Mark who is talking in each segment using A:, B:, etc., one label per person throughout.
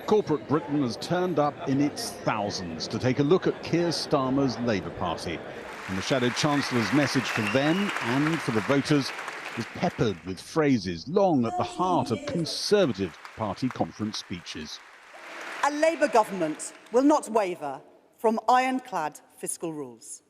A: Corporate Britain has turned up in its thousands to take a look at Keir Starmer's Labour Party. And the Shadow Chancellor's message for them and for the voters was peppered with phrases long at the heart of Conservative Party conference speeches.
B: A Labour government will not waver from ironclad fiscal rules.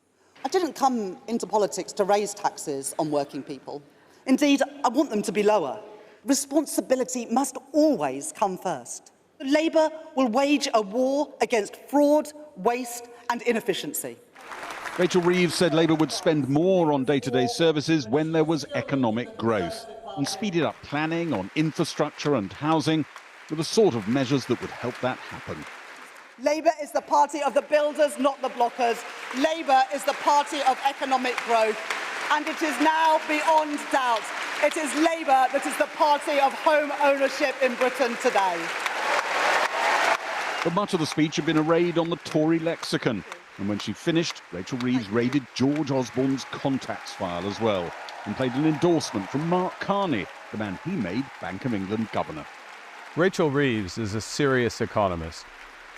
B: I didn't come into politics to raise taxes on working people. Indeed, I want them to be lower. Responsibility must always come first. Labour will wage a war against fraud, waste and inefficiency.
A: Rachel Reeves said Labour would spend more on day-to-day services when there was economic growth and speeded up planning on infrastructure and housing with the sort of measures that would help that happen.
B: Labour is the party of the builders, not the blockers. Labour is the party of economic growth. And it is now beyond doubt. It is Labour that is the party of home ownership in Britain today.
A: But much of the speech had been a raid on the Tory lexicon. And when she finished, Rachel Reeves raided George Osborne's contacts file as well and played an endorsement from Mark Carney, the man he made Bank of England governor.
C: Rachel Reeves is a serious economist.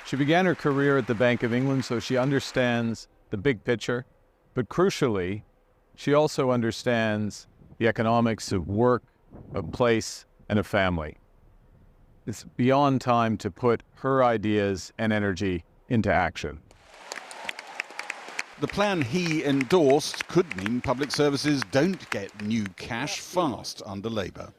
C: She began her career at the Bank of England, so she understands the big picture. But crucially, she also understands the economics of work, of place, and of family. It's beyond time to put her ideas and energy into action.
A: The plan he endorsed could mean public services don't get new cash fast under Labour.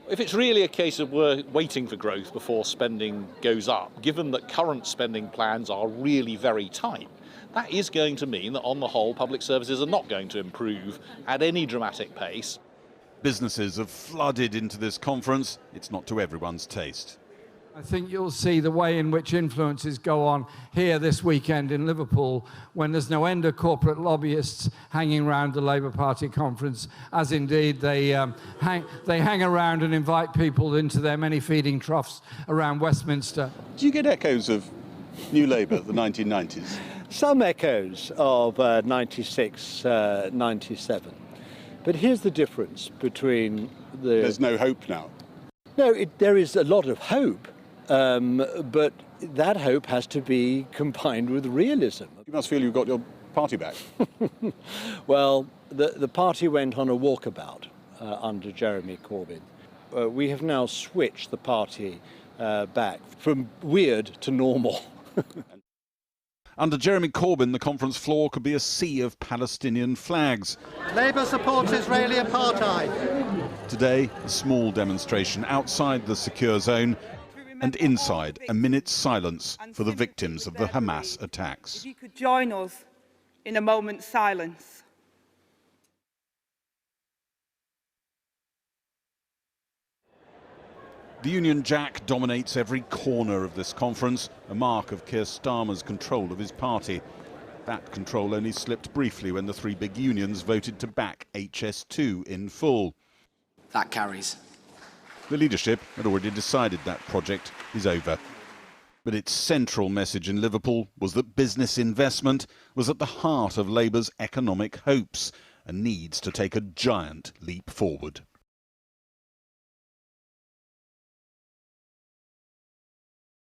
D: If it's really a case of we're waiting for growth before spending goes up, given that current spending plans are really very tight, that is going to mean that on the whole public services are not going to improve at any dramatic pace.
A: Businesses have flooded into this conference. It's not to everyone's taste.
E: I think you'll see the way in which influences go on here this weekend in Liverpool when there's no end of corporate lobbyists hanging around the Labour Party conference, as indeed they hang around and invite people into their many feeding troughs around Westminster.
F: Do you get echoes of New Labour, the 1990s?
G: Some echoes of 96, 97. But here's the difference between the...
F: There's no hope now.
G: No, there is a lot of hope, but that hope has to be combined with realism.
F: You must feel you've got your party back.
G: Well, the party went on a walkabout under Jeremy Corbyn. We have now switched the party back from weird to normal.
A: Under Jeremy Corbyn, the conference floor could be a sea of Palestinian flags.
H: Labour supports Israeli apartheid.
A: Today, a small demonstration outside the secure zone and inside a minute's silence for the victims of the Hamas attacks.
I: If you could join us in a moment's silence.
A: The Union Jack dominates every corner of this conference, a mark of Keir Starmer's control of his party. That control only slipped briefly when the three big unions voted to back HS2 in full.
J: That carries.
A: The leadership had already decided that project is over. But its central message in Liverpool was that business investment was at the heart of Labour's economic hopes and needs to take a giant leap forward.